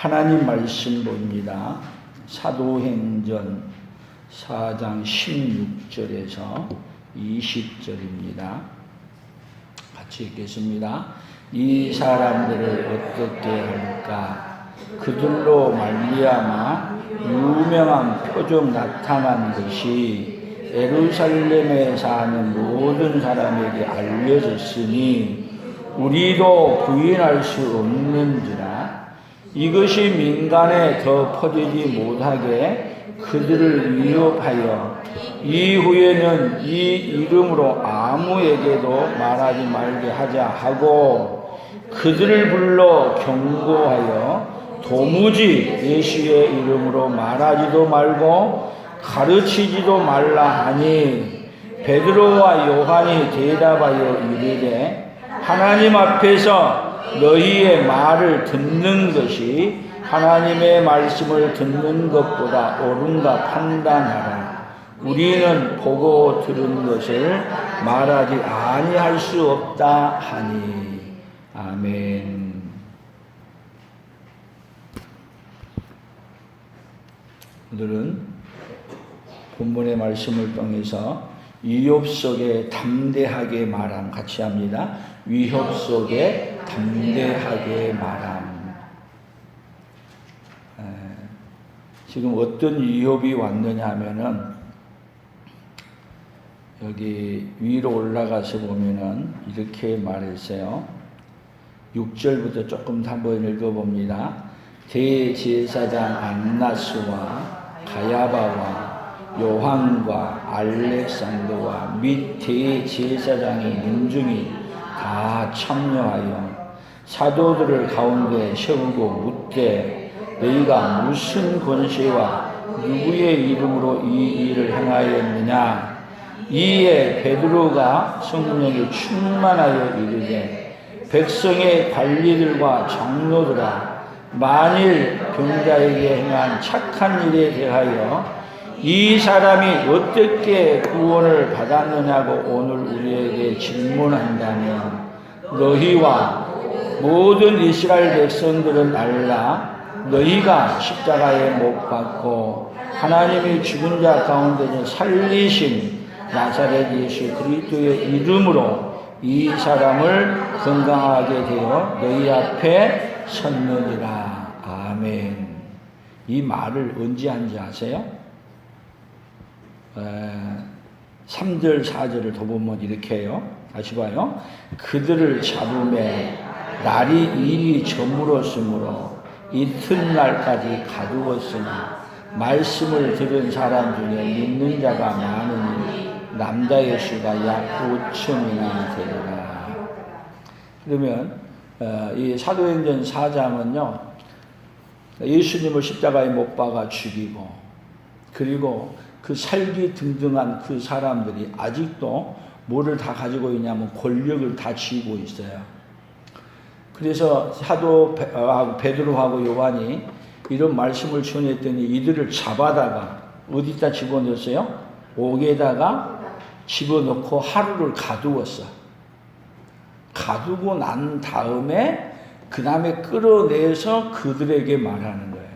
하나님 말씀 봅니다. 사도행전 4장 16절에서 20절입니다. 같이 읽겠습니다. 이 사람들을 어떻게 할까? 그들로 말미암아 유명한 표적 나타난 것이 예루살렘에 사는 모든 사람에게 알려졌으니 우리도 부인할 수 없는지라. 이것이 민간에 더 퍼지지 못하게 그들을 위협하여 이후에는 이 이름으로 아무에게도 말하지 말게 하자 하고 그들을 불러 경고하여 도무지 예수의 이름으로 말하지도 말고 가르치지도 말라 하니 베드로와 요한이 대답하여 이르되 하나님 앞에서 너희의 말을 듣는 것이 하나님의 말씀을 듣는 것보다 옳은가 판단하라. 우리는 보고 들은 것을 말하지 아니할 수 없다 하니. 아멘. 오늘은 본문의 말씀을 통해서 위협 속에 담대하게 말함 같이 합니다. 위협 속에 담대하게 말함. 지금 어떤 위협이 왔느냐 하면은 여기 위로 올라가서 보면은 이렇게 말했어요. 6절부터 조금 한번 읽어봅니다. 대제사장 안나스와 가야바와 요한과 알렉산더와 및 대제사장의 민중이 다 참여하여 사도들을 가운데 세우고 묻되 너희가 무슨 권세와 누구의 이름으로 이 일을 행하였느냐. 이에 베드로가 성령이 충만하여 이르되 백성의 관리들과 장로들아 만일 병자에게 행한 착한 일에 대하여 이 사람이 어떻게 구원을 받았느냐고 오늘 우리에게 질문한다면 너희와 모든 이스라엘 백성들은 알라. 너희가 십자가에 못 박고 하나님이 죽은 자 가운데 살리신 나사렛 예수 그리스도의 이름으로 이 사람을 건강하게 되어 너희 앞에 섰느니라. 아멘. 이 말을 언제 한지 아세요? 3절 4절을 더 보면 이렇게 해요. 다시 봐요. 그들을 잡음에 날이 일이 저물었으므로 이튿날까지 가두었으니 말씀을 들은 사람 중에 믿는 자가 많으니 남자의 수가 약 5천이나 되리라. 그러면 이 사도행전 4장은요 예수님을 십자가에 못 박아 죽이고 그리고 그 살기 등등한 그 사람들이 아직도 뭐를 다 가지고 있냐면 권력을 다 쥐고 있어요. 그래서 사도 베드로하고 요한이 이런 말씀을 전했더니 이들을 잡아다가 어디다 집어넣었어요? 옥에다가 집어넣고 하루를 가두었어. 가두고 난 다음에 그 다음에 끌어내서 그들에게 말하는 거예요.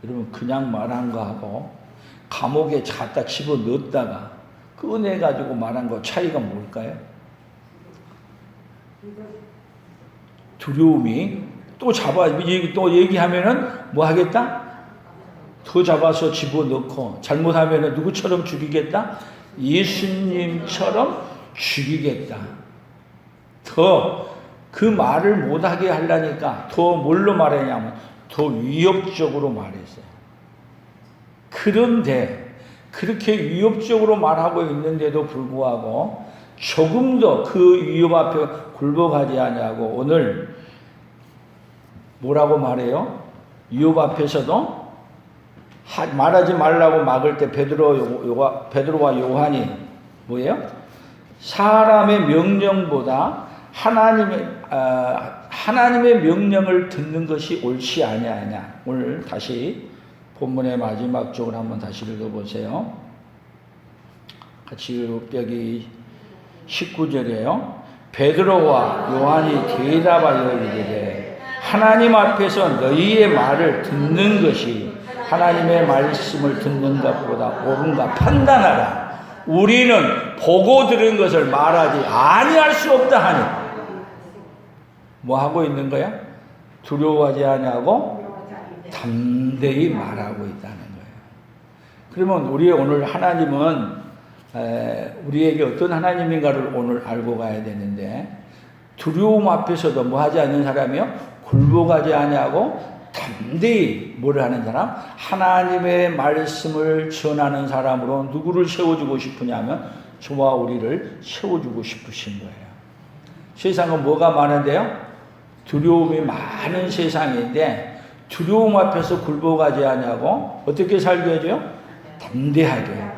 여러분 그냥 말한 거하고 감옥에 갖다 집어넣었다가 꺼내가지고 말한 거 차이가 뭘까요? 두려움이 또 얘기하면은 뭐 하겠다? 더 잡아서 집어넣고 잘못하면은 누구처럼 죽이겠다? 예수님처럼 죽이겠다. 더 그 말을 못하게 하려니까 더 뭘로 말했냐면 더 위협적으로 말했어요. 그런데 그렇게 위협적으로 말하고 있는데도 불구하고 조금도 그 위협 앞에 굴복하지 않냐고 오늘 뭐라고 말해요? 위협 앞에서도 말하지 말라고 막을 때 베드로와 요한이 뭐예요? 사람의 명령보다 하나님의 명령을 듣는 것이 옳지 아니하냐. 오늘 다시 본문의 마지막 쪽을 한번 다시 읽어보세요. 같이 여기 19절이에요. 베드로와 요한이 대답하여 이르되 하나님 앞에서 너희의 말을 듣는 것이 하나님의 말씀을 듣는 것보다 옳은가 판단하라. 우리는 보고 들은 것을 말하지 아니할 수 없다 하니. 뭐 하고 있는 거야? 두려워하지 아니하고 담대히 말하고 있다는 거예요. 그러면 우리 오늘 하나님은 우리에게 어떤 하나님인가를 오늘 알고 가야 되는데, 두려움 앞에서도 뭐 하지 않는 사람이요? 굴복하지 아니하고 담대히 뭘 하는 사람? 하나님의 말씀을 전하는 사람으로 누구를 세워주고 싶으냐면 저와 우리를 세워주고 싶으신 거예요. 세상은 뭐가 많은데요? 두려움이 많은 세상인데 두려움 앞에서 굴복하지 아니하고 어떻게 살게 해줘요? 담대하게.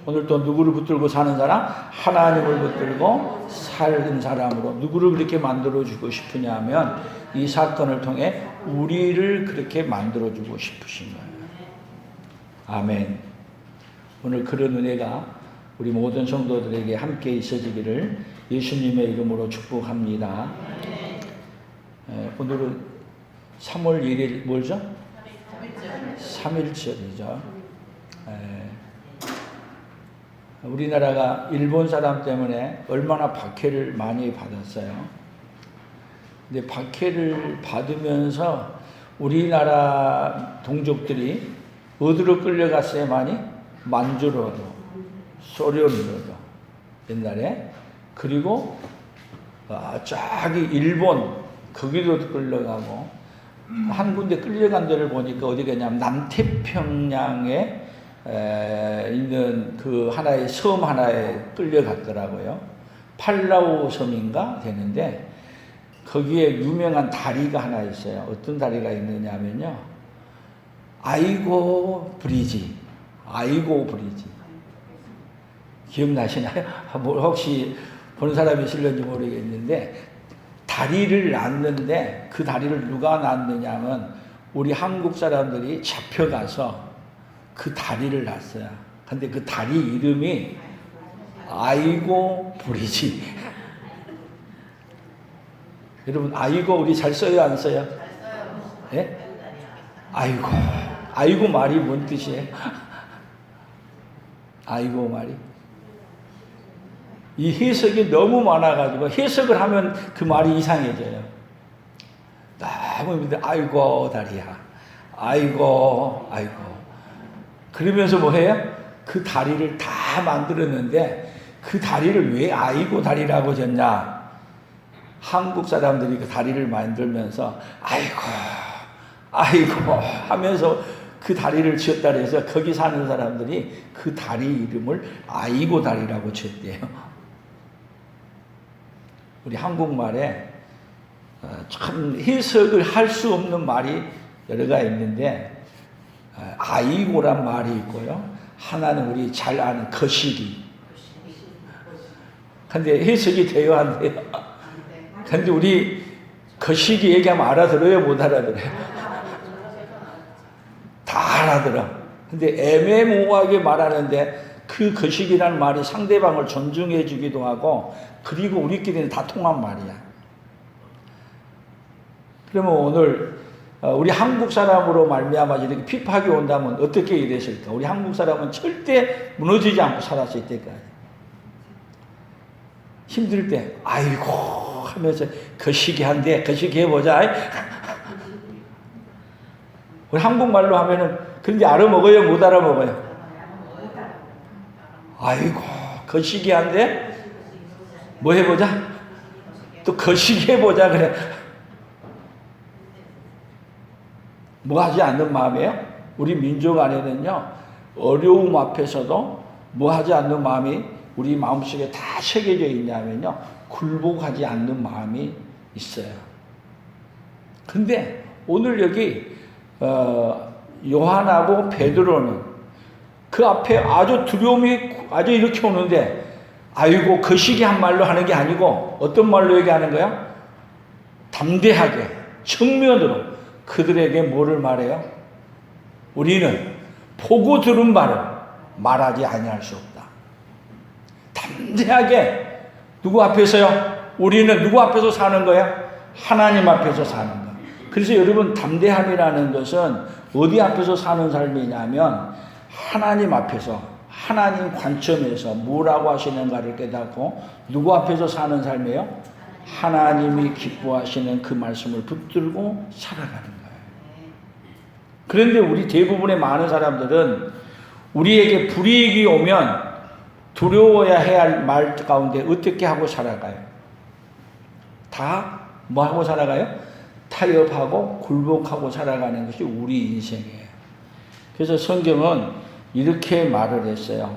오늘 또 누구를 붙들고 사는 사람? 하나님을 붙들고 사는 사람으로 누구를 그렇게 만들어주고 싶으냐면 이 사건을 통해 우리를 그렇게 만들어주고 싶으신 거예요. 아멘. 오늘 그런 은혜가 우리 모든 성도들에게 함께 있어지기를 예수님의 이름으로 축복합니다. 오늘은 3월 1일 뭐죠? 3.1절이죠. 우리나라가 일본 사람 때문에 얼마나 박해를 많이 받았어요. 근데 박해를 받으면서 우리나라 동족들이 어디로 끌려갔어요? 많이? 만주로도, 소련으로도 옛날에. 그리고 저기 일본 거기도 끌려가고 한 군데 끌려간 데를 보니까 어디 가냐면 남태평양에 있는 그 하나의 섬 하나에 끌려갔더라고요. 팔라우 섬인가 되는데 거기에 유명한 다리가 하나 있어요. 어떤 다리가 있느냐면요, 아이고 브리지. 아이고 브리지. 기억나시나요? 혹시 보는 사람이 있을는지 모르겠는데 다리를 놨는데 그 다리를 누가 놨느냐면 우리 한국 사람들이 잡혀가서 그 다리를 놨어요. 근데 그 다리 이름이 아이고 브리지. 여러분 아이고 우리 잘 써요 안 써요? 예? 아이고. 아이고 말이 뭔 뜻이에요? 아이고 말이. 이 해석이 너무 많아가지고 해석을 하면 그 말이 이상해져요. 너무 힘든데 아이고 다리야. 아이고 아이고. 그러면서 뭐 해요? 그 다리를 다 만들었는데 그 다리를 왜 아이고 다리라고 졌냐? 한국 사람들이 그 다리를 만들면서 아이고 아이고 하면서 그 다리를 지었다 그래서 거기 사는 사람들이 그 다리 이름을 아이고 다리라고 지었대요. 우리 한국말에 참 해석을 할 수 없는 말이 여러가 있는데 아이고란 말이 있고요. 하나는 우리 잘 아는 거시기. 근데 해석이 돼요, 안 돼요? 근데 우리 거시기 얘기하면 알아들어요, 못 알아들어요? 다 알아들어. 근데 애매모호하게 말하는데 그 거시기라는 말이 상대방을 존중해 주기도 하고 그리고 우리끼리는 다 통한 말이야. 그러면 오늘 우리 한국 사람으로 말미암아 이렇게 핍박이 온다면 어떻게 이랬을까? 우리 한국 사람은 절대 무너지지 않고 살았을 때까지. 힘들 때 아이고 하면서 거시기 한데 거시기 해보자. 우리 한국말로 하면은 그런데 알아먹어요? 못 알아먹어요? 아이고 거시기 한데 뭐 해보자? 또 거시기 해보자 그래. 뭐 하지 않는 마음이에요? 우리 민족 안에는요, 어려움 앞에서도 뭐 하지 않는 마음이 우리 마음속에 다 새겨져 있냐면요, 굴복하지 않는 마음이 있어요. 근데 오늘 여기 요한하고 베드로는 그 앞에 아주 두려움이 아주 이렇게 오는데 아이고 거시기 한 말로 하는 게 아니고 어떤 말로 얘기하는 거야? 담대하게 정면으로 그들에게 뭐를 말해요? 우리는 보고 들은 바를 말하지 아니할 수 없다. 담대하게 누구 앞에서요? 우리는 누구 앞에서 사는 거야? 하나님 앞에서 사는 거야. 그래서 여러분 담대함이라는 것은 어디 앞에서 사는 삶이냐면 하나님 앞에서 하나님 관점에서 뭐라고 하시는가를 깨닫고 누구 앞에서 사는 삶이에요? 하나님이 기뻐하시는 그 말씀을 붙들고 살아가는 거예요. 그런데 우리 대부분의 많은 사람들은 우리에게 불이익이 오면 두려워야 해야 할 말 가운데 어떻게 하고 살아가요? 다 뭐 하고 살아가요? 타협하고 굴복하고 살아가는 것이 우리 인생이에요. 그래서 성경은 이렇게 말을 했어요.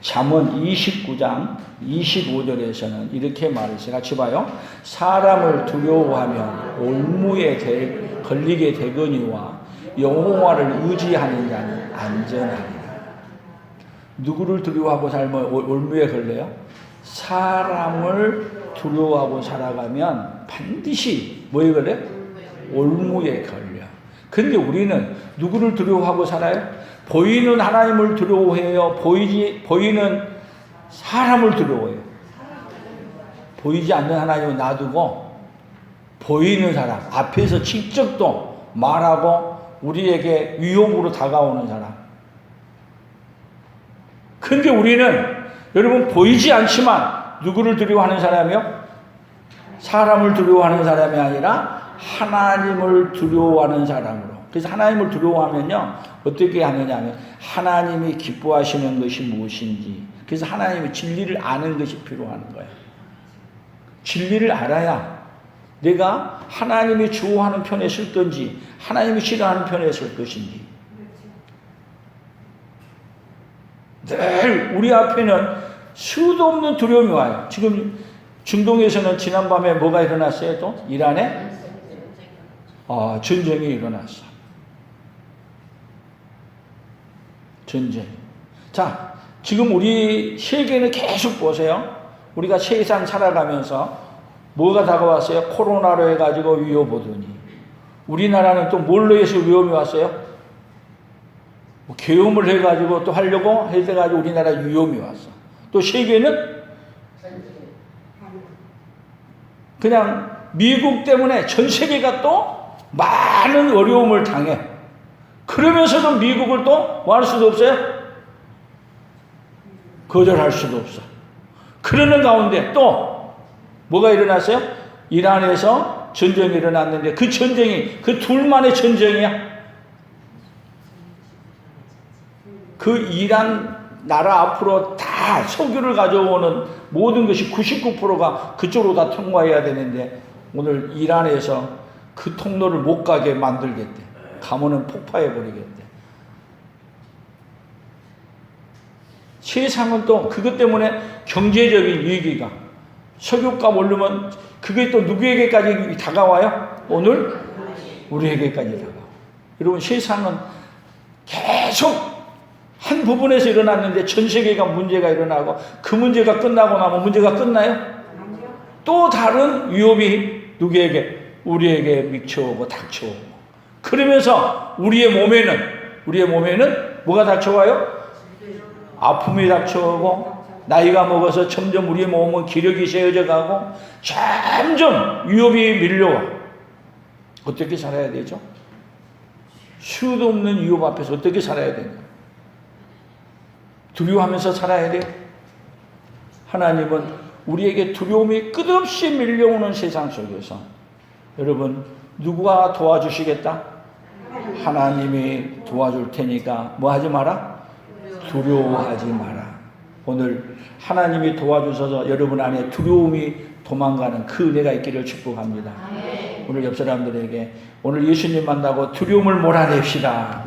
잠언 29장 25절에서는 이렇게 말했어요. 같이 봐요. 사람을 두려워하면 올무에 걸리게 되거니와 여호와를 의지하는 자는 안전하리라. 누구를 두려워하고 살면 올무에 걸려요? 사람을 두려워하고 살아가면 반드시 뭐에 걸려요? 올무에 걸려. 근데 우리는 누구를 두려워하고 살아요? 보이는 하나님을 두려워해요? 보이는 사람을 두려워해요? 보이지 않는 하나님을 놔두고 보이는 사람, 앞에서 직접 또 말하고 우리에게 위협으로 다가오는 사람. 근데 우리는 여러분 보이지 않지만 누구를 두려워하는 사람이요? 사람을 두려워하는 사람이 아니라 하나님을 두려워하는 사람으로. 그래서 하나님을 두려워하면요 어떻게 하느냐 하면 하나님이 기뻐하시는 것이 무엇인지, 그래서 하나님의 진리를 아는 것이 필요한 거예요. 진리를 알아야 내가 하나님이 좋아하는 편에 설 건지 하나님이 싫어하는 편에 설 것인지. 늘 우리 앞에는 수도 없는 두려움이 와요. 지금 중동에서는 지난밤에 뭐가 일어났어요? 또 이란에 전쟁이 일어났어. 전쟁. 자, 지금 우리 세계는 계속 보세요. 우리가 세상 살아가면서 뭐가 다가왔어요? 코로나로 해가지고 위협 오더니 우리나라는 또 뭘로 해서 위험이 왔어요? 계엄을 해가지고 또 하려고 해가지고 우리나라 위험이 왔어. 또 세계는 그냥 미국 때문에 전 세계가 또 많은 어려움을 당해. 그러면서도 미국을 또 뭐 할 수도 없어요? 거절할 수도 없어. 그러는 가운데 또 뭐가 일어났어요? 이란에서 전쟁이 일어났는데 그 전쟁이 그 둘만의 전쟁이야. 그 이란 나라 앞으로 다 석유를 가져오는 모든 것이 99%가 그쪽으로 다 통과해야 되는데 오늘 이란에서 그 통로를 못 가게 만들겠대. 가면은 폭파해 버리겠대. 세상은 또 그것 때문에 경제적인 위기가 석유값 오르면 그게 또 누구에게까지 다가와요? 오늘 우리에게까지 다가와. 여러분 세상은 계속 한 부분에서 일어났는데 전 세계가 문제가 일어나고 그 문제가 끝나고 나면 문제가 끝나요? 또 다른 위협이 누구에게? 우리에게 미쳐오고 닥쳐오고. 그러면서 우리의 몸에는 뭐가 닥쳐와요? 아픔이 닥쳐오고 나이가 먹어서 점점 우리의 몸은 기력이 세어져 가고 점점 위협이 밀려와. 어떻게 살아야 되죠? 수도 없는 위협 앞에서 어떻게 살아야 되냐? 두려워하면서 살아야 돼요. 하나님은 우리에게 두려움이 끝없이 밀려오는 세상 속에서 여러분 누구가 도와주시겠다? 하나님이 도와줄 테니까 뭐 하지 마라? 두려워하지 마라. 오늘 하나님이 도와주셔서 여러분 안에 두려움이 도망가는 그 은혜가 있기를 축복합니다. 오늘 옆 사람들에게 오늘 예수님 만나고 두려움을 몰아냅시다.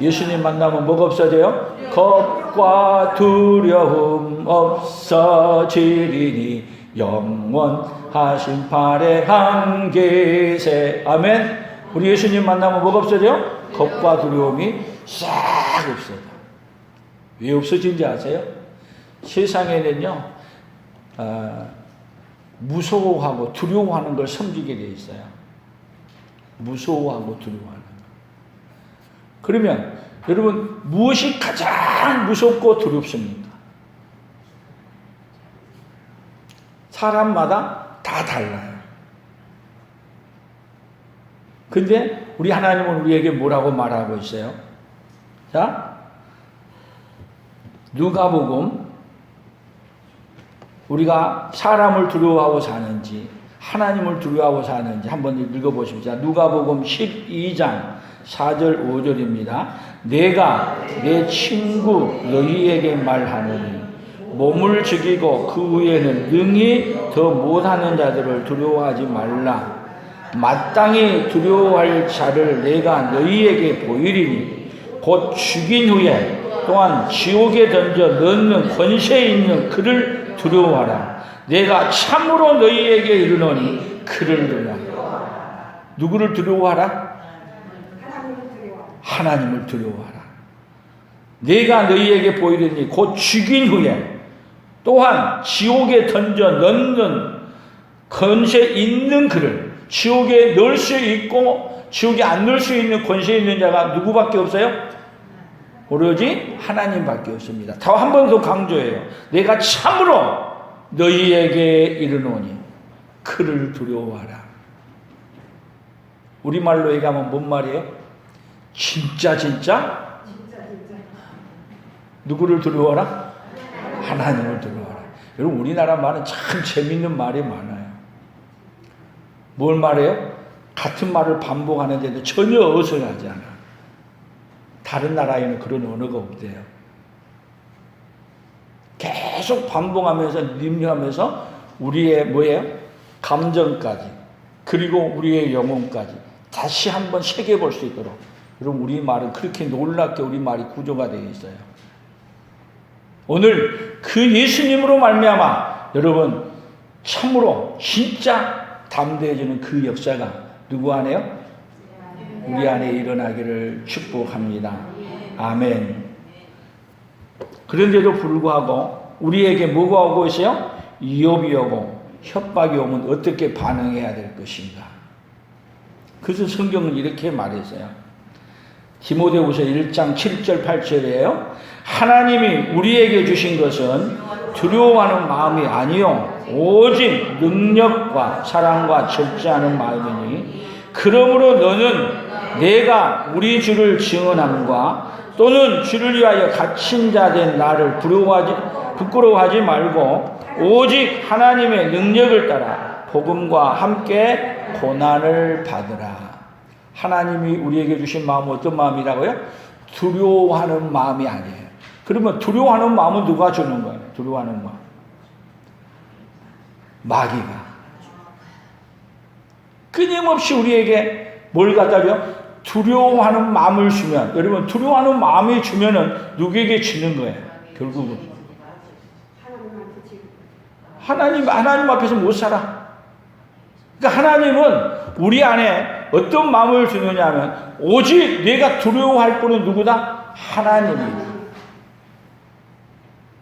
예수님 만나면 뭐가 없어져요? 겁과 두려움 없어지리니 영원하신 팔에 한 계세. 아멘. 우리 예수님 만나면 뭐가 없어져요? 겁과 두려움이 싹 없어져. 왜 없어진지 아세요? 세상에는요 무서워하고 두려워하는 걸 섬기게 돼 있어요. 무서워하고 두려워하는. 그러면 여러분 무엇이 가장 무섭고 두렵습니까? 사람마다 다 달라요. 근데 우리 하나님은 우리에게 뭐라고 말하고 있어요? 자, 누가복음, 우리가 사람을 두려워하고 사는지 하나님을 두려워하고 사는지 한번 읽어보십시오. 누가복음 12장 4절 5절입니다. 내가 내 친구 너희에게 말하노니 몸을 죽이고 그 후에는 능히 더 못하는 자들을 두려워하지 말라. 마땅히 두려워할 자를 내가 너희에게 보이리니 곧 죽인 후에 또한 지옥에 던져 넣는 권세 있는 그를 두려워하라. 내가 참으로 너희에게 이르노니 그를 두려워하라. 누구를 두려워하라? 하나님을 두려워하라. 내가 너희에게 보이리니 곧 죽인 후에 또한 지옥에 던져 넣는 권세 있는 그를, 지옥에 넣을 수 있고 지옥에 안 넣을 수 있는 권세 있는 자가 누구밖에 없어요? 오로지 하나님밖에 없습니다. 더 한 번 더 강조해요. 내가 참으로 너희에게 이르노니 그를 두려워하라. 우리말로 얘기하면 뭔 말이에요? 진짜 누구를 두려워하라? 하나님을 두려워하라. 여러분, 우리나라 말은 참 재밌는 말이 많아요. 뭘 말해요? 같은 말을 반복하는데도 전혀 어설하지 않아. 다른 나라에는 그런 언어가 없대요. 계속 반복하면서 림려하면서 우리의 뭐예요? 감정까지, 그리고 우리의 영혼까지 다시 한번 새겨볼 수 있도록. 여러분, 우리 말은 그렇게 놀랍게 우리 말이 구조가 되어 있어요. 오늘 그 예수님으로 말미암아 여러분 참으로 진짜 담대해지는 그 역사가 누구 안에요? 우리 안에 일어나기를 축복합니다. 아멘. 그런데도 불구하고 우리에게 뭐가 오고 있어요? 위협이 오고 협박이 오면 어떻게 반응해야 될 것인가? 그래서 성경은 이렇게 말했어요. 디모데후서 1장 7절 8절이에요. 하나님이 우리에게 주신 것은 두려워하는 마음이 아니요 오직 능력과 사랑과 절제하는 마음이니 그러므로 너는 내가 우리 주를 증언함과 또는 주를 위하여 갇힌 자 된 나를 부끄러워하지 말고 오직 하나님의 능력을 따라 복음과 함께 고난을 받으라. 하나님이 우리에게 주신 마음은 어떤 마음이라고요? 두려워하는 마음이 아니에요. 그러면 두려워하는 마음은 누가 주는 거예요? 두려워하는 마음. 마귀가. 끊임없이 우리에게 뭘 갖다 줘? 두려워하는 마음을 주면, 여러분, 두려워하는 마음이 주면은 누구에게 주는 거예요? 결국은. 하나님 앞에서 못 살아. 그러니까 하나님은 우리 안에 어떤 마음을 주느냐 하면 오직 내가 두려워할 분은 누구다? 하나님이다.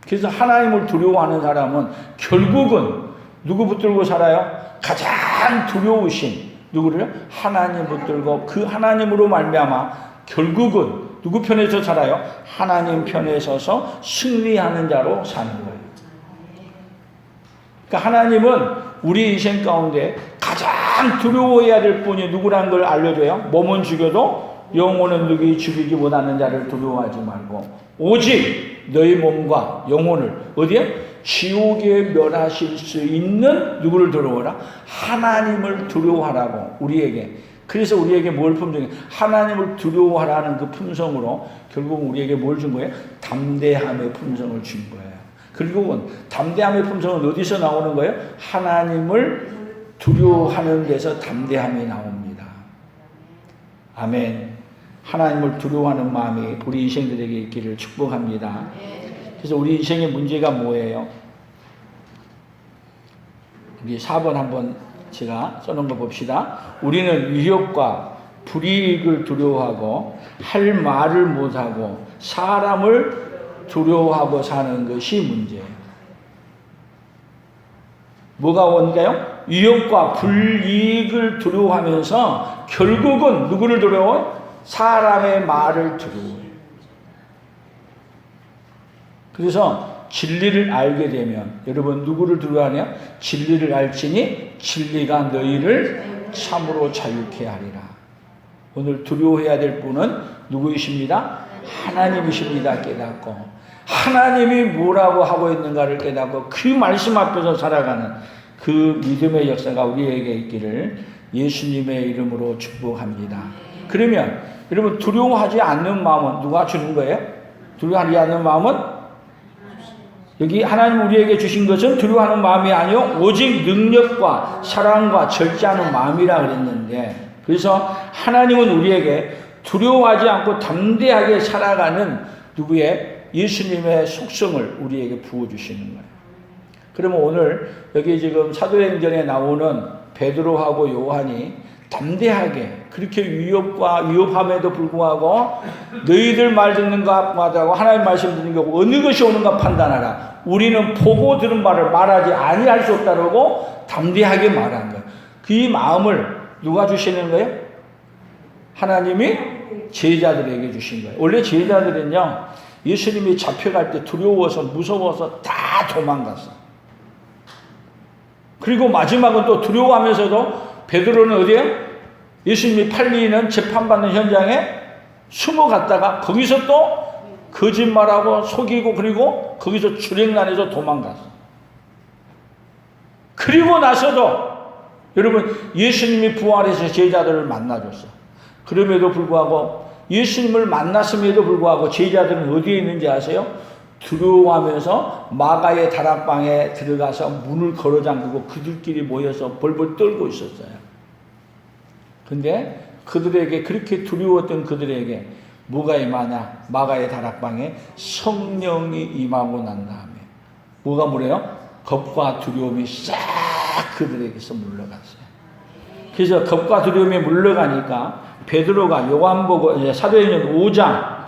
그래서 하나님을 두려워하는 사람은 결국은 누구 붙들고 살아요? 가장 두려우신 누구를? 하나님 붙들고 그 하나님으로 말미암아 결국은 누구 편에 서 살아요? 하나님 편에 서서 승리하는 자로 사는 거예요. 그러니까 하나님은 우리 인생 가운데 가장 두려워해야 될 분이 누구라는 걸 알려줘요. 몸은 죽여도 영혼은 누구 죽이지 못하는 자를 두려워하지 말고 오직 너희 몸과 영혼을 어디에? 지옥에 멸하실 수 있는 누구를 두려워하라? 하나님을 두려워하라고 우리에게. 그래서 우리에게 뭘 품성해? 하나님을 두려워하라는 그 품성으로 결국 우리에게 뭘 준 거예요? 담대함의 품성을 준 거예요. 결국은 담대함의 품성은 어디서 나오는 거예요? 하나님을 두려워하는 데서 담대함이 나옵니다. 아멘. 하나님을 두려워하는 마음이 우리 인생들에게 있기를 축복합니다. 그래서 우리 인생의 문제가 뭐예요? 우리 4번 한번 제가 써놓은 거 봅시다. 우리는 위협과 불이익을 두려워하고 할 말을 못하고 사람을 두려워하고 사는 것이 문제예요. 뭐가 원가요? 위협과 불이익을 두려워하면서 결국은 누구를 두려워해요? 사람의 말을 두려워해요. 그래서 진리를 알게 되면 여러분 누구를 두려워하냐? 진리를 알지니 진리가 너희를 참으로 자유케 하리라. 오늘 두려워해야 될 분은 누구이십니다? 하나님이십니다. 깨닫고 하나님이 뭐라고 하고 있는가를 깨닫고 그 말씀 앞에서 살아가는 그 믿음의 역사가 우리에게 있기를 예수님의 이름으로 축복합니다. 그러면 여러분 두려워하지 않는 마음은 누가 주는 거예요? 두려워하지 않는 마음은 여기 하나님 우리에게 주신 것은 두려워하는 마음이 아니요 오직 능력과 사랑과 절제하는 마음이라 그랬는데, 그래서 하나님은 우리에게 두려워하지 않고 담대하게 살아가는 누구의 예수님의 속성을 우리에게 부어주시는 거예요. 그러면 오늘 여기 지금 사도행전에 나오는 베드로하고 요한이 담대하게 그렇게 위협함에도 불구하고 너희들 말 듣는 것마다고 하나님 말씀 듣는 거 어느 것이 오는가 판단하라. 우리는 보고 들은 말을 말하지 아니할 수 없다라고 담대하게 말한 거예요. 그 마음을 누가 주시는 거예요? 하나님이 제자들에게 주신 거예요. 원래 제자들은요 예수님이 잡혀갈 때 두려워서 무서워서 다 도망갔어. 그리고 마지막은 또 두려워하면서도 베드로는 어디에? 예수님이 팔리는 재판받는 현장에 숨어갔다가 거기서 또 거짓말하고 속이고 그리고 거기서 출행난에서 도망갔어. 그리고 나서도 여러분 예수님이 부활해서 제자들을 만나줬어. 그럼에도 불구하고 예수님을 만났음에도 불구하고 제자들은 어디에 있는지 아세요? 두려워하면서 마가의 다락방에 들어가서 문을 걸어 잠그고 그들끼리 모여서 벌벌 떨고 있었어요. 근데 그들에게 그렇게 두려웠던 그들에게 뭐가 임하냐? 마가의 다락방에 성령이 임하고 난 다음에 뭐가 뭐래요? 겁과 두려움이 싹 그들에게서 물러갔어요. 그래서 겁과 두려움이 물러가니까 베드로가 요한복음 사도행전 5장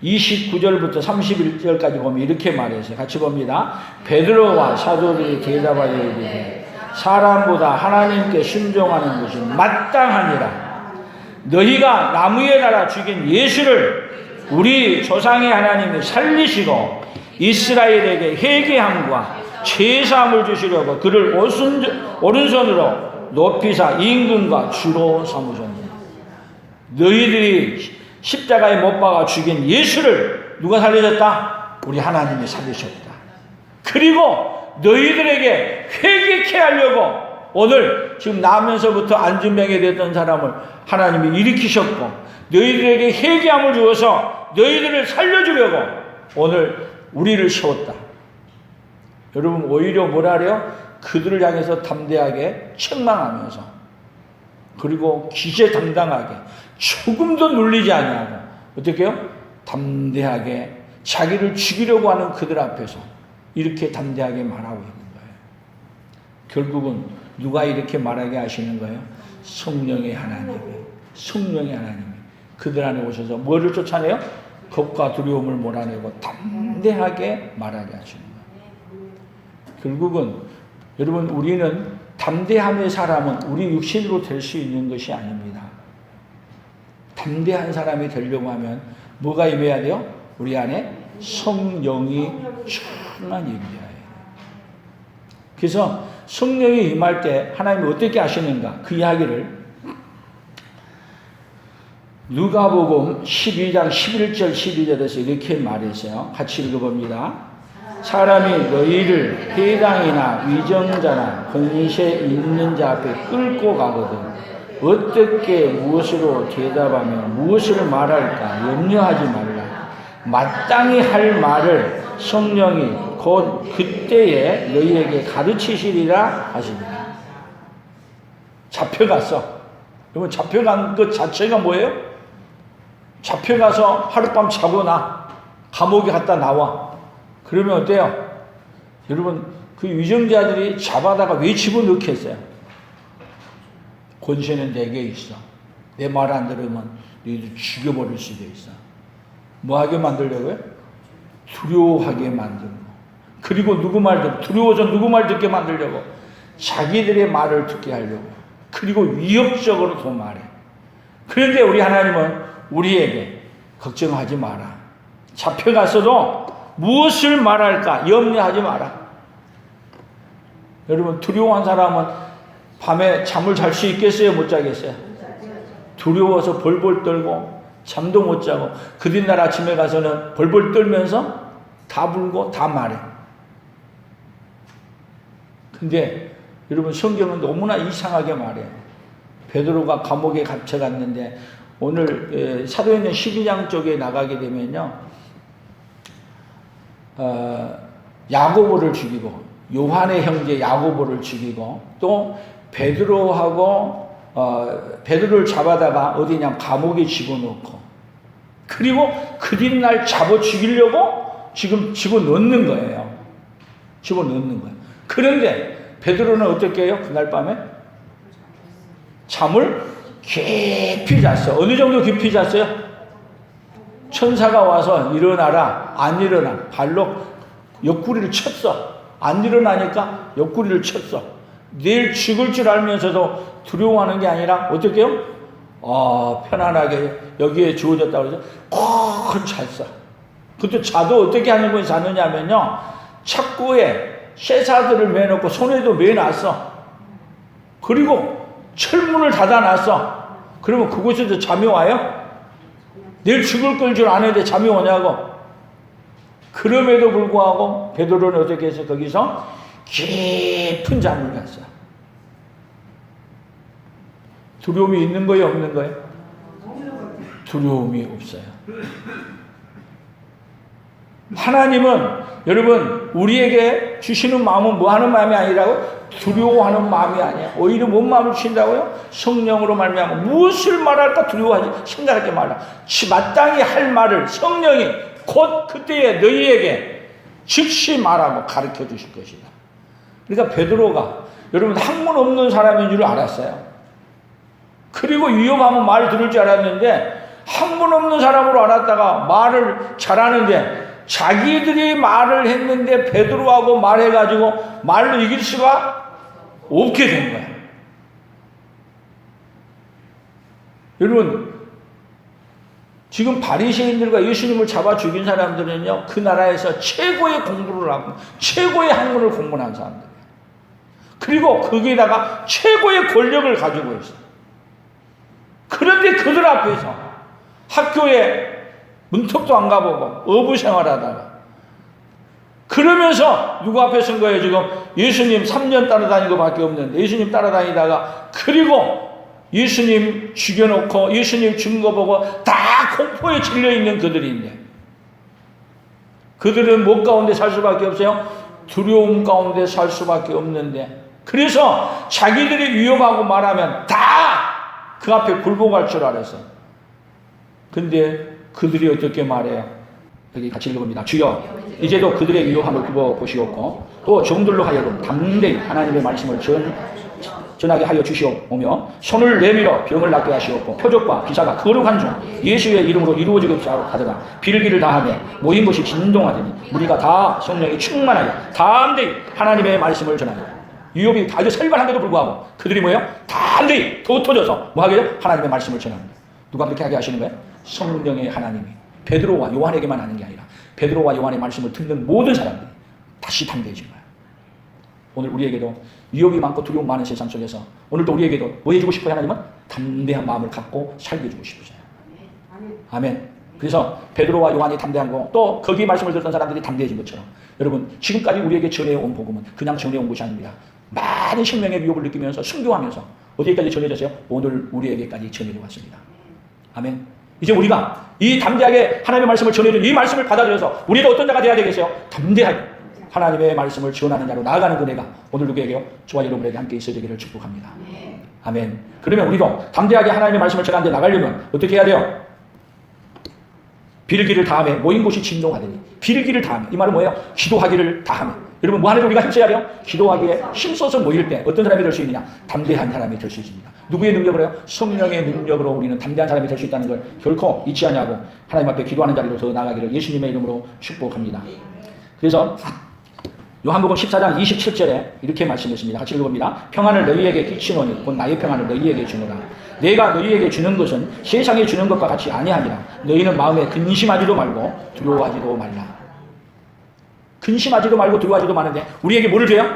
29절부터 31절까지 보면 이렇게 말했어요. 같이 봅니다. 베드로와 사도들이 대답하여 이르되 사람보다 하나님께 순종하는 것이 마땅하니라. 너희가 나무에 달아 죽인 예수를 우리 조상의 하나님이 살리시고 이스라엘에게 회개함과 죄사함을 주시려고 그를 오른손으로 높이사 임금과 주로 삼으셨느니라. 너희들이 십자가에 못 박아 죽인 예수를 누가 살리셨다? 우리 하나님이 살리셨다. 그리고 너희들에게 회개케 하려고 오늘 지금 나면서부터 안진병이 됐던 사람을 하나님이 일으키셨고 너희들에게 회개함을 주어서 너희들을 살려주려고 오늘 우리를 세웠다. 여러분 오히려 뭐라 그래요? 그들을 향해서 담대하게 책망하면서 그리고 기재당당하게 조금도 눌리지 아니하고 어떻게 해요? 담대하게 자기를 죽이려고 하는 그들 앞에서 이렇게 담대하게 말하고 있는 거예요. 결국은 누가 이렇게 말하게 하시는 거예요? 성령의 하나님이. 성령의 하나님이 그들 안에 오셔서 뭐를 쫓아내요? 겁과 두려움을 몰아내고 담대하게 말하게 하시는 거예요. 결국은 여러분 우리는 담대함의 사람은 우리 육신으로 될 수 있는 것이 아닙니다. 담대한 사람이 되려고 하면 뭐가 임해야 돼요? 우리 안에 성령이 충만히 임해야 해요. 그래서 성령이 임할 때 하나님이 어떻게 하시는가? 그 이야기를 누가복음 12장 11절 12절에서 이렇게 말했어요. 같이 읽어봅니다. 사람이 너희를 회당이나 위정자나 권세 있는 자 앞에 끌고 가거든 어떻게 무엇으로 대답하며 무엇을 말할까 염려하지 말라. 마땅히 할 말을 성령이 곧 그때에 너희에게 가르치시리라 하시니라. 잡혀갔어. 여러분 잡혀간 것 자체가 뭐예요? 잡혀가서 하룻밤 자고 나 감옥에 갔다 나와. 그러면 어때요? 여러분 그 위정자들이 잡아다가 왜 집어넣겠어요? 권세는 내게 있어. 내 말 안 들으면 너희들 죽여버릴 수도 있어. 뭐하게 만들려고요? 두려워하게 만들고 그리고 누구 말 듣고 두려워서 누구 말 듣게 만들려고 자기들의 말을 듣게 하려고 그리고 위협적으로 더 말해. 그런데 우리 하나님은 우리에게 걱정하지 마라. 잡혀갔어도 무엇을 말할까 염려하지 마라. 여러분 두려워한 사람은 밤에 잠을 잘 수 있겠어요? 못 자겠어요? 두려워서 벌벌 떨고 잠도 못 자고 그 뒷날 아침에 가서는 벌벌 떨면서 다 불고 다 말해. 근데 여러분 성경은 너무나 이상하게 말해요. 베드로가 감옥에 갇혀갔는데 오늘 사도행전 12장 쪽에 나가게 되면요, 야고보를 죽이고 요한의 형제 야고보를 죽이고 또 베드로하고 베드로를 잡아다가 어디냐 감옥에 집어넣고 그리고 그 뒷날 잡아 죽이려고 지금 집어넣는 거예요. 집어넣는 거예요. 그런데 베드로는 어떻게 해요? 그날 밤에 잠을 깊이 잤어. 어느 정도 깊이 잤어요? 천사가 와서 일어나라. 안 일어나. 발로 옆구리를 쳤어. 안 일어나니까 옆구리를 쳤어. 내일 죽을 줄 알면서도 두려워하는 게 아니라 어떻게 해요? 편안하게 여기에 주어졌다고 해서 콕 잤어. 그것도 자도 어떻게 하는 건 자느냐면요, 착고에 쇠사들을 매놓고 손에도 매놨어. 그리고 철문을 닫아놨어. 그러면 그곳에서 잠이 와요? 내일 죽을 걸 줄 아는데 잠이 오냐고. 그럼에도 불구하고 베드로는 어떻게 해서 거기서 깊은 잠을 잤어. 두려움이 있는 거예요? 없는 거예요? 두려움이 없어요. 하나님은 여러분 우리에게 주시는 마음은 뭐 하는 마음이 아니라고? 두려워하는 마음이 아니야. 오히려 뭔 마음을 주신다고요? 성령으로 말미암아 무엇을 말할까 두려워하지 생각하지 말라. 마땅히 할 말을 성령이 곧 그때에 너희에게 즉시 말하고 가르쳐 주실 것이다. 그러니까 베드로가 여러분 학문 없는 사람인 줄 알았어요. 그리고 위험하면 말 들을 줄 알았는데 학문 없는 사람으로 알았다가 말을 잘하는데 자기들이 말을 했는데 베드로하고 말해가지고 말로 이길 수가 없게 된 거예요. 여러분 지금 바리새인들과 예수님을 잡아 죽인 사람들은요, 그 나라에서 최고의 공부를 하고 최고의 학문을 공부한 사람들이에요. 그리고 거기에다가 최고의 권력을 가지고 있어요. 그런데 그들 앞에서 학교에 문턱도 안 가보고 어부 생활하다가 그러면서 누구 앞에 선 거예요? 지금 예수님 3년 따라다닌 것밖에 없는데 예수님 따라다니다가 그리고 예수님 죽여놓고 예수님 죽은 거 보고 다 공포에 질려있는 그들인데 그들은 뭐 가운데 살 수밖에 없어요? 두려움 가운데 살 수밖에 없는데 그래서 자기들이 위험하고 말하면 다 그 앞에 굴복할 줄 알았어. 근데 그들이 어떻게 말해요? 여기 같이 읽어봅니다. 주여 이제도 그들의 위험함을 굽어보시옵고 또 종들로 하여금 담대히 하나님의 말씀을 전하게 하여 주시옵으며 손을 내밀어 병을 낫게 하시옵고 표적과 기사가 거룩한 종 예수의 이름으로 이루어지게 하더라. 빌기를 다하며 모인 것이 진동하더니 우리가 다 성령이 충만하여 담대히 하나님의 말씀을 전하여 유혹이 아주 살벌한데도 불구하고 그들이 뭐예요? 담대히 더 터져서 뭐 하게 돼요? 하나님의 말씀을 전합니다. 누가 그렇게 하게 하시는 거예요? 성령의 하나님이 베드로와 요한에게만 하는 게 아니라 베드로와 요한의 말씀을 듣는 모든 사람들이 다시 담대해진 거예요. 오늘 우리에게도 위협이 많고 두려움 많은 세상 속에서 오늘도 우리에게도 뭐 해주고 싶어요? 하나님은 담대한 마음을 갖고 살게 해주고 싶으셔요. 아멘. 그래서 베드로와 요한이 담대한 거 또 거기 말씀을 듣던 사람들이 담대해진 것처럼 여러분 지금까지 우리에게 전해온 복음은 그냥 전해온 것이 아닙니다. 많은 생명의 위협을 느끼면서 순교하면서 어디까지 전해졌어요? 오늘 우리에게까지 전해져 왔습니다. 아멘. 이제 우리가 이 담대하게 하나님의 말씀을 전해준 이 말씀을 받아들여서 우리도 어떤 자가 되어야 되겠어요? 담대하게 하나님의 말씀을 전하는 자로 나아가는 그네가 오늘 누구에게요? 저와 여러분에게 함께 있어지기를 축복합니다. 아멘. 그러면 우리도 담대하게 하나님의 말씀을 전하는 데 나가려면 어떻게 해야 돼요? 빌기를 다하며 모인 곳이 진동하더니 빌기를 다하며 이 말은 뭐예요? 기도하기를 다하며 여러분 뭐 하는데 우리가 힘써야 돼요? 기도하기에 힘써서 모일 때 어떤 사람이 될 수 있느냐? 담대한 사람이 될 수 있습니다. 누구의 능력으로요? 성령의 능력으로 우리는 담대한 사람이 될 수 있다는 걸 결코 잊지 아니하고 하나님 앞에 기도하는 자리로 더 나아가기를 예수님의 이름으로 축복합니다. 그래서 요한복음 14장 27절에 이렇게 말씀했습니다. 같이 읽어봅니다. 평안을 너희에게 끼치노니 곧 나의 평안을 너희에게 주노라. 내가 너희에게 주는 것은 세상에 주는 것과 같이 아니하니라. 너희는 마음에 근심하지도 말고 두려워하지도 말라. 근심하지도 말고 두려워하지도 마는데 우리에게 뭐를 줘요?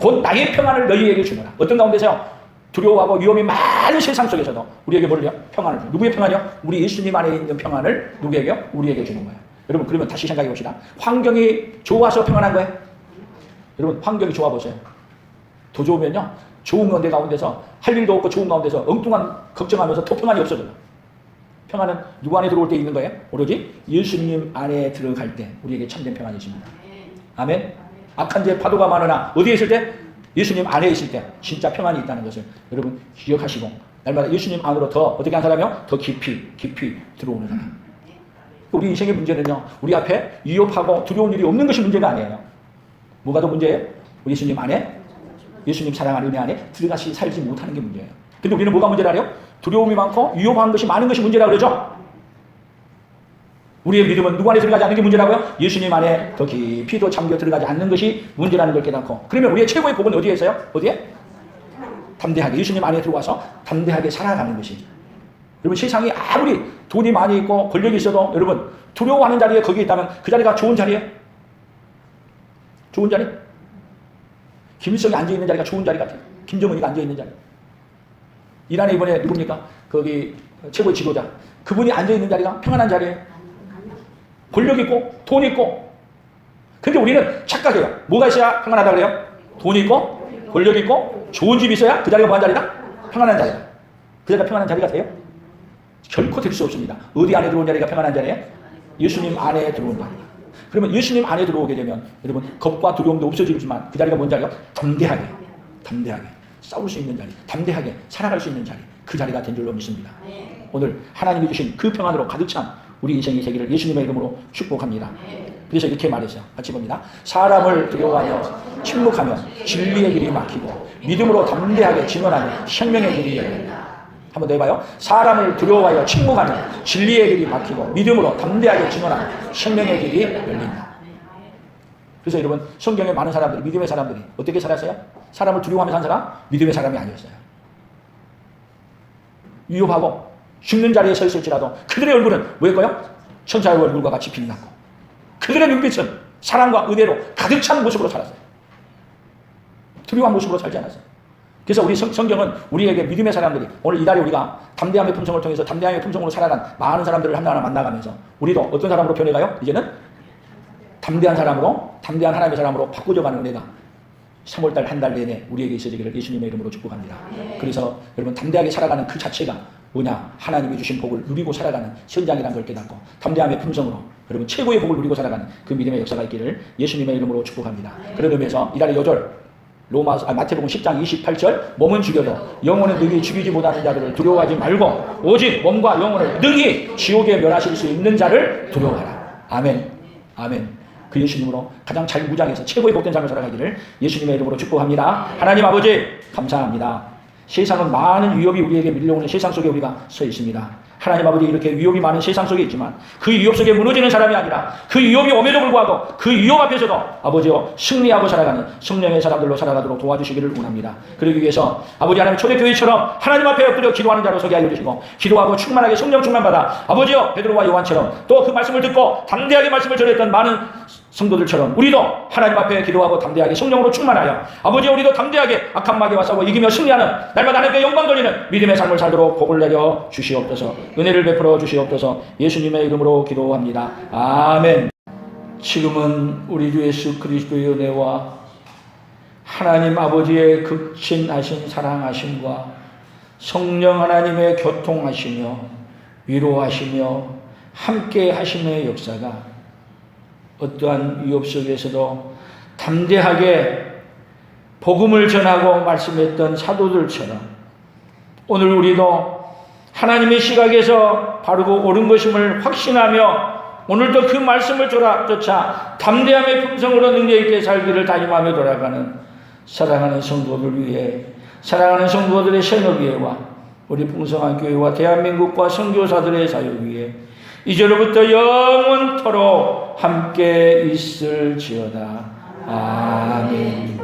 곧 나의 평안을 너희에게 주노라. 어떤 가운데서요? 두려워하고 위험이 많은 세상 속에서도 우리에게 뭐를 줘요? 평안을 줘요. 누구의 평안이요? 우리 예수님 안에 있는 평안을 누구에게요? 우리에게 주는 거예요. 여러분 그러면 다시 생각해 봅시다. 환경이 좋아서 평안한 거예요? 여러분 환경이 좋아 보세요. 더 좋으면요. 좋은 가운데 가운데서 할 일도 없고 좋은 가운데서 엉뚱한 걱정하면서 더 평안이 없어져요. 평안은 누구 안에 들어올 때 있는 거예요? 오로지 예수님 안에 들어갈 때 우리에게 참된 평안이 있습니다. 아멘. 악한 죄 파도가 많으나 어디에 있을 때? 예수님 안에 있을 때 진짜 평안이 있다는 것을 여러분 기억하시고 날마다 예수님 안으로 더 어떻게 한 사람이요? 더 깊이 들어오는 사람. 우리 인생의 문제는요. 우리 앞에 위협하고 두려운 일이 없는 것이 문제가 아니에요. 뭐가 더 문제예요? 우리 예수님 안에 예수님 사랑하는 은혜 안에 들어가시 살지 못하는 게 문제예요. 근데 우리는 뭐가 문제라 그래요? 두려움이 많고 위협한 것이 많은 것이 문제라고 그러죠? 우리의 믿음은 누구 안에 들어가지 않는 게 문제라고요? 예수님 안에 더 깊이 더 잠겨 들어가지 않는 것이 문제라는 걸 깨닫고 그러면 우리의 최고의 복은 어디에 있어요? 어디에? 담대하게 예수님 안에 들어와서 담대하게 살아가는 것이. 여러분 세상이 아무리 돈이 많이 있고 권력이 있어도 여러분 두려워하는 자리에 거기에 있다면 그 자리가 좋은 자리예요? 좋은 자리? 김일성이 앉아있는 자리가 좋은 자리 같아요. 김정은이가 앉아있는 자리. 이란에 이번에 누굽니까? 거기 최고의 지도자. 그분이 앉아있는 자리가 평안한 자리예요. 권력 있고 돈 있고. 근데 우리는 착각해요. 뭐가 있어야 평안하다 그래요? 돈 있고 권력 있고 좋은 집이 있어야 그 자리가 뭐한 자리다? 평안한 자리다. 그 자리가 평안한 자리가 돼요? 결코 될 수 없습니다. 어디 안에 들어온 자리가 평안한 자리예요? 예수님 안에 들어온 자리. 그러면 예수님 안에 들어오게 되면 여러분 겁과 두려움도 없어지지만 그 자리가 뭔 자리요? 담대하게 싸울 수 있는 자리, 담대하게 살아갈 수 있는 자리, 그 자리가 된 줄로 믿습니다. 오늘 하나님이 주신 그 평안으로 가득 찬 우리 인생의 세계를 예수님의 이름으로 축복합니다. 그래서 이렇게 말했어요. 같이 봅니다. 사람을 두려워하며 침묵하며 진리의 길이 막히고 믿음으로 담대하게 진언하며 생명의 길이 열린다. 한번 더 해봐요. 사람을 두려워하여 침묵하며 진리의 길이 막히고 믿음으로 담대하게 진언하며 생명의 길이 열린다. 그래서 여러분 성경에 많은 사람들이 믿음의 사람들이 어떻게 살았어요? 사람을 두려워하며 산 사람? 믿음의 사람이 아니었어요. 위협하고 죽는 자리에 서 있을지라도 그들의 얼굴은 뭐였고요? 천사의 얼굴과 같이 빛났고 그들의 눈빛은 사랑과 은혜로 가득 찬 모습으로 살았어요. 두려워한 모습으로 살지 않았어요. 그래서 우리 성경은 우리에게 믿음의 사람들이 오늘 이달에 우리가 담대함의 품성을 통해서 담대함의 품성으로 살아간 많은 사람들을 하나하나 만나가면서 우리도 어떤 사람으로 변해가요? 이제는 담대한 사람으로, 담대한 하나님의 사람으로 바꾸어가는 은혜가 3월달 한 달 내내 우리에게 있어지기를 예수님의 이름으로 축복합니다. 그래서 여러분 담대하게 살아가는 그 자체가 뭐냐? 하나님이 주신 복을 누리고 살아가는 현장이라는 걸 깨닫고 담대함의 품성으로 여러분 최고의 복을 누리고 살아가는 그 믿음의 역사가 있기를 예수님의 이름으로 축복합니다. 그런 의미에서 이달의 요절 마태복음 10장 28절 몸은 죽여도 영혼은 능히 죽이지 못하는 자들을 두려워하지 말고 오직 몸과 영혼을 능히 지옥에 멸하실 수 있는 자를 두려워하라. 아멘. 아멘. 그 예수님으로 가장 잘 무장해서 최고의 복된 삶을 살아가기를 예수님의 이름으로 축복합니다. 하나님 아버지 감사합니다. 세상은 많은 위협이 우리에게 밀려오는 세상 속에 우리가 서 있습니다. 하나님 아버지 이렇게 위협이 많은 세상 속에 있지만 그 위협 속에 무너지는 사람이 아니라 그 위협이 옴에도 불구하고 그 위협 앞에서도 아버지여 승리하고 살아가는 성령의 사람들로 살아가도록 도와주시기를 원합니다. 그러기 위해서 아버지 하나님 초대교회처럼 하나님 앞에 엎드려 기도하는 자로 서게 하여 주시고 기도하고 충만하게 성령 충만받아 아버지여 베드로와 요한처럼 또 그 말씀을 듣고 담대하게 말씀을 전했던 많은 성도들처럼 우리도 하나님 앞에 기도하고 담대하게 성령으로 충만하여 아버지 우리도 담대하게 악한 마귀와 싸워 이기며 승리하는 날마다 하나님께 영광 돌리는 믿음의 삶을 살도록 복을 내려 주시옵소서. 은혜를 베풀어 주시옵소서. 예수님의 이름으로 기도합니다. 아멘. 지금은 우리 주 예수 그리스도의 은혜와 하나님 아버지의 극진하신 사랑하심과 성령 하나님의 교통하시며 위로하시며 함께 하심의 역사가 어떠한 위협 속에서도 담대하게 복음을 전하고 말씀했던 사도들처럼 오늘 우리도 하나님의 시각에서 바르고 옳은 것임을 확신하며 오늘도 그 말씀을 쫓아 담대함의 품성으로 능력있게 살기를 다짐하며 돌아가는 사랑하는 성도들 위해 사랑하는 성도들의 선업위에와 우리 풍성한 교회와 대한민국과 선교사들의 사역 위에 이제로부터 영원토록 함께 있을지어다. 아멘.